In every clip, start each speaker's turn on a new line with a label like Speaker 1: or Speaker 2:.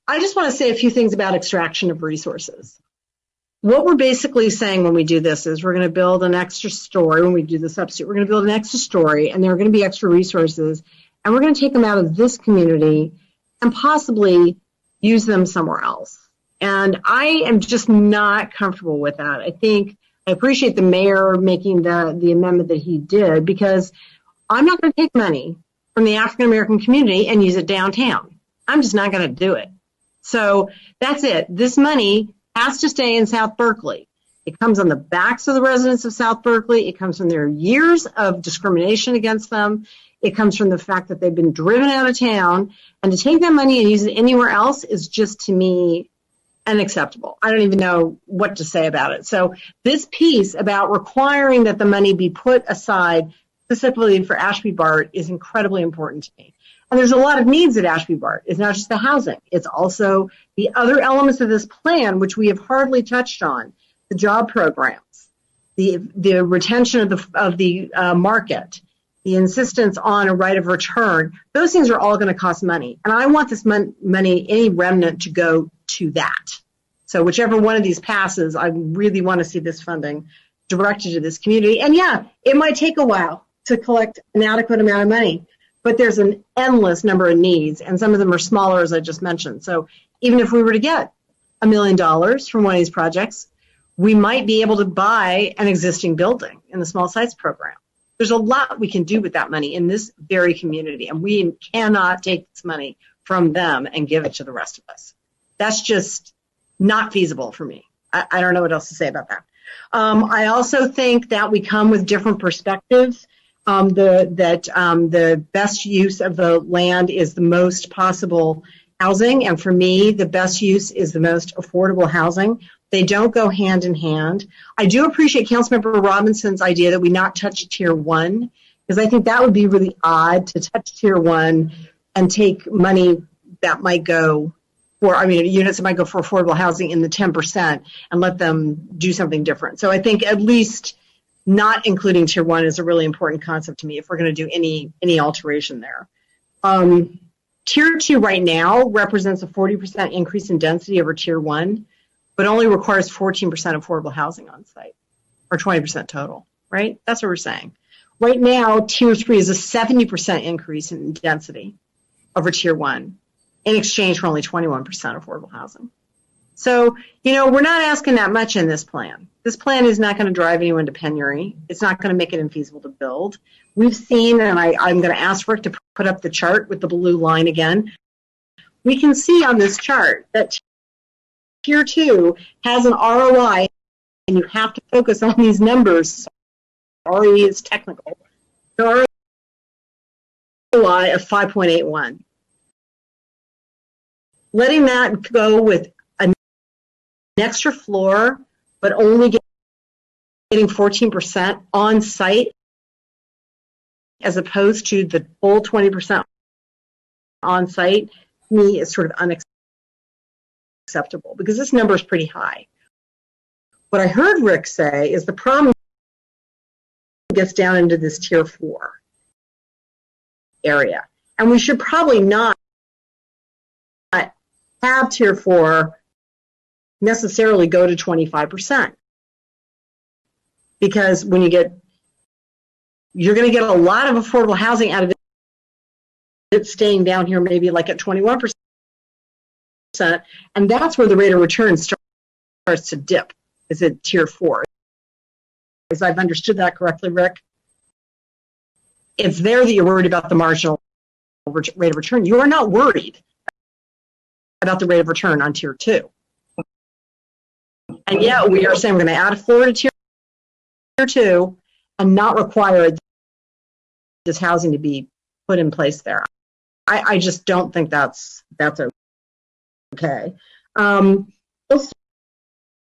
Speaker 1: I just want to say a few things about extraction of resources. What we're basically saying when we do this is we're going to build an extra story. When we do the substitute, we're going to build an extra story, and there are going to be extra resources, and we're going to take them out of this community and possibly use them somewhere else. And I am just not comfortable with that. I appreciate the mayor making the amendment that he did, because I'm not going to take money from the African American community and use it downtown. I'm just not going to do it. So that's it. This money has to stay in South Berkeley. It comes on the backs of the residents of South Berkeley. It comes from their years of discrimination against them. It comes from the fact that they've been driven out of town. And to take that money and use it anywhere else is just, to me, unacceptable. I don't even know what to say about it. So this piece about requiring that the money be put aside specifically for Ashby Bart is incredibly important to me. And there's a lot of needs at Ashby Bart. It's not just the housing. It's also the other elements of this plan, which we have hardly touched on, the job programs, the retention of the market, the insistence on a right of return. Those things are all going to cost money. And I want this money, any remnant, to go to that. So whichever one of these passes, I really want to see this funding directed to this community. And yeah, it might take a while to collect an adequate amount of money, but there's an endless number of needs, and some of them are smaller, as I just mentioned. So even if we were to get $1 million from one of these projects, we might be able to buy an existing building in the small sites program. There's a lot we can do with that money in this very community, and we cannot take this money from them and give it to the rest of us. That's just not feasible for me. I don't know what else to say about that. I also think that we come with different perspectives. The best use of the land is the most possible housing, and for me, the best use is the most affordable housing. They don't go hand in hand. I do appreciate Councilmember Robinson's idea that we not touch Tier 1, because I think that would be really odd to touch Tier 1 and take money that might go for, units that might go for affordable housing in the 10% and let them do something different. So I think at least not including Tier 1 is a really important concept to me if we're going to do any alteration there. Tier 2 right now represents a 40% increase in density over Tier 1, but only requires 14% affordable housing on site, or 20% total, right? That's what we're saying. Right now, Tier 3 is a 70% increase in density over Tier 1 in exchange for only 21% affordable housing. So, we're not asking that much in this plan. This plan is not going to drive anyone to penury. It's not going to make it infeasible to build. We've seen, and I'm going to ask Rick to put up the chart with the blue line again. We can see on this chart that Tier 2 has an ROI, and you have to focus on these numbers. ROE is technical. The ROI of 5.81. Letting that go with an extra floor, but only getting 14% on site, as opposed to the full 20% on site, to me is sort of unacceptable, because this number is pretty high. What I heard Rick say is the problem gets down into this Tier 4 area, and we should probably not have Tier 4 necessarily go to 25%, because when you're going to get a lot of affordable housing out of it staying down here maybe like at 21%, and that's where the rate of return starts to dip, is at Tier 4. As I've understood that correctly, Rick, it's there that you're worried about the marginal rate of return. You are not worried about the rate of return on Tier 2. And yet we are saying we're going to add a floor to Tier 2 and not require this housing to be put in place there. I just don't think that's okay. Also,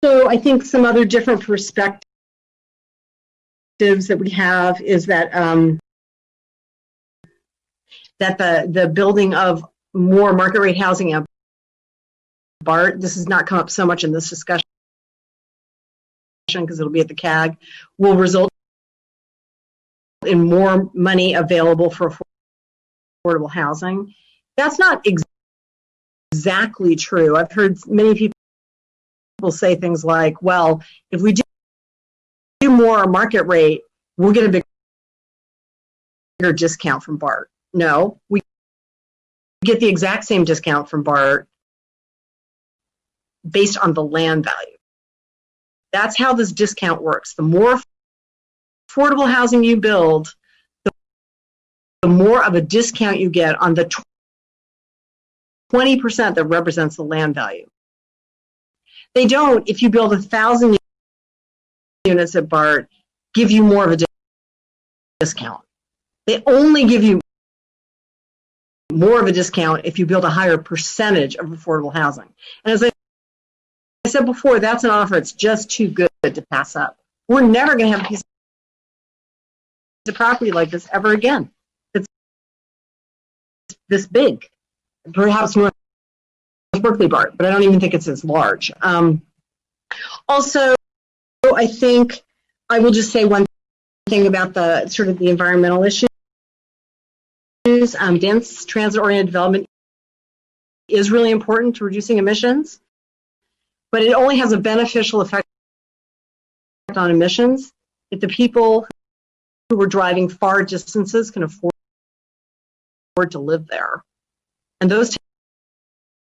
Speaker 1: I think some other different perspectives that we have is that the building of more market rate housing at BART, this has not come up so much in this discussion because it'll be at the CAG, will result in more money available for affordable housing. That's not exactly true. I've heard many people say things like, well, if we do more market rate, we'll get a bigger discount from BART. No, we get the exact same discount from BART based on the land value. That's how this discount works. The more affordable housing you build, the more of a discount you get on the 20% that represents the land value. They don't, if you build 1,000 units at BART, give you more of a discount. They only give you more of a discount if you build a higher percentage of affordable housing. And as I said before, that's an offer it's just too good to pass up. We're never going to have a piece of property like this ever again. It's this big, perhaps North Berkeley BART, but I don't even think it's as large. Also, I think I will just say one thing about the sort of the environmental issues. Dense transit-oriented development is really important to reducing emissions, but it only has a beneficial effect on emissions if the people who are driving far distances can afford to live there. And those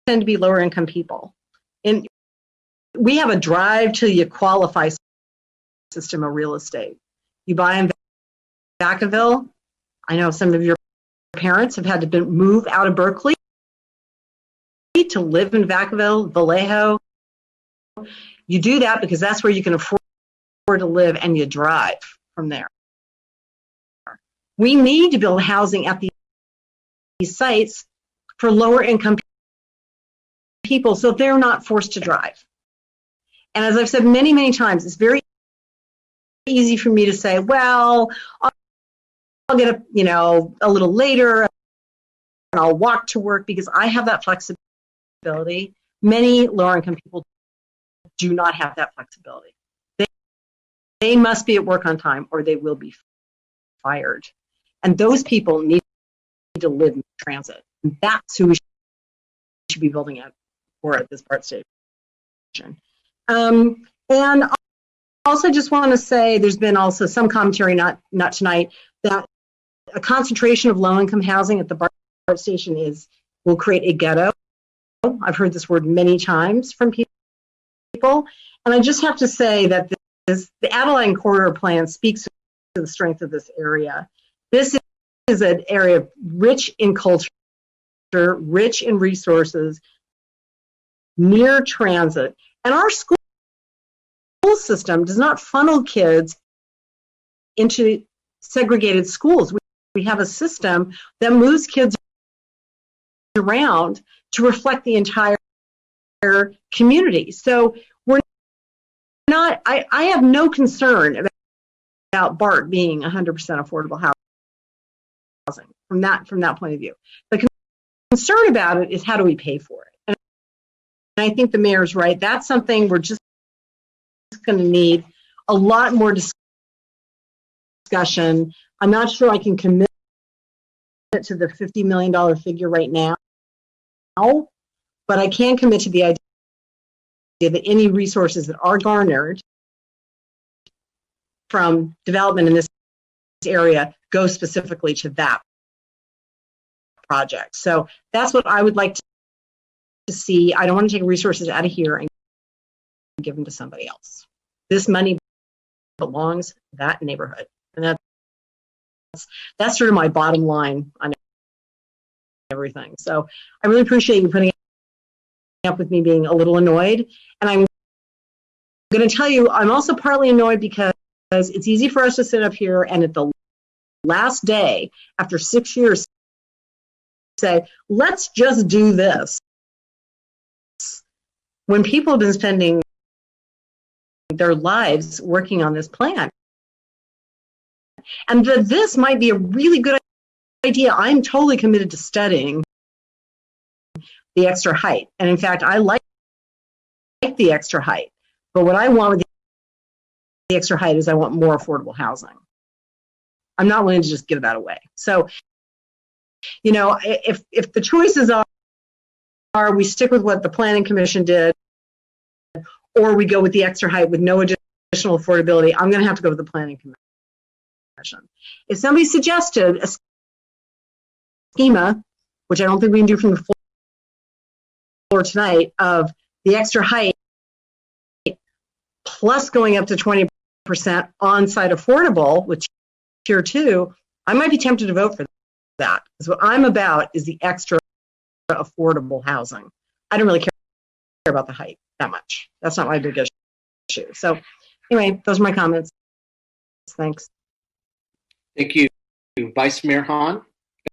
Speaker 1: tend to be lower income people. And we have a drive till you qualify system of real estate. You buy in Vacaville. I know some of your parents have had to move out of Berkeley to live in Vacaville, Vallejo. You do that because that's where you can afford to live, and you drive from there. We need to build housing at these sites for lower income people so they're not forced to drive. And as I've said many, many times, it's very easy for me to say, well, I'll get up, a little later and I'll walk to work because I have that flexibility. Many lower income people do not have that flexibility. They must be at work on time or they will be fired. And those people need to live in transit. And that's who we should be building it for at this BART station. And also just want to say there's been also some commentary, not tonight, that a concentration of low-income housing at the BART station will create a ghetto. I've heard this word many times from people. And I just have to say that the Adeline corridor plan speaks to the strength of this area. This is an area rich in culture, rich in resources, near transit. And our school system does not funnel kids into segregated schools. We have a system that moves kids around to reflect the entire community. So we're not, I have no concern about BART being 100% affordable housing from that point of view. The concern about it is how do we pay for it? And I think the mayor's right. That's something we're just going to need a lot more discussion. I'm not sure I can commit to the $50 million figure right now, but I can commit to the idea that any resources that are garnered from development in this area go specifically to that project. So that's what I would like to see. I don't want to take resources out of here and give them to somebody else. This money belongs to that neighborhood. And that's sort of my bottom line on everything. So I really appreciate you putting up with me being a little annoyed. And I'm going to tell you, I'm also partly annoyed because it's easy for us to sit up here and at the last day, after 6 years, say, let's just do this. When people have been spending their lives working on this plan. And this might be a really good idea. I'm totally committed to studying the extra height. And in fact, I like the extra height. But what I want with the extra height is I want more affordable housing. I'm not willing to just give that away. So, if the choices we stick with what the Planning Commission did, or we go with the extra height with no additional affordability, I'm going to have to go with the Planning Commission. If somebody suggested a schema, which I don't think we can do from the floor tonight, of the extra height plus going up to 20% on-site affordable with tier 2, I might be tempted to vote for that. Because what I'm about is the extra affordable housing. I don't really care about the height that much. That's not my big issue. So anyway, those are my comments. Thanks.
Speaker 2: Thank you. Vice Mayor Hahn.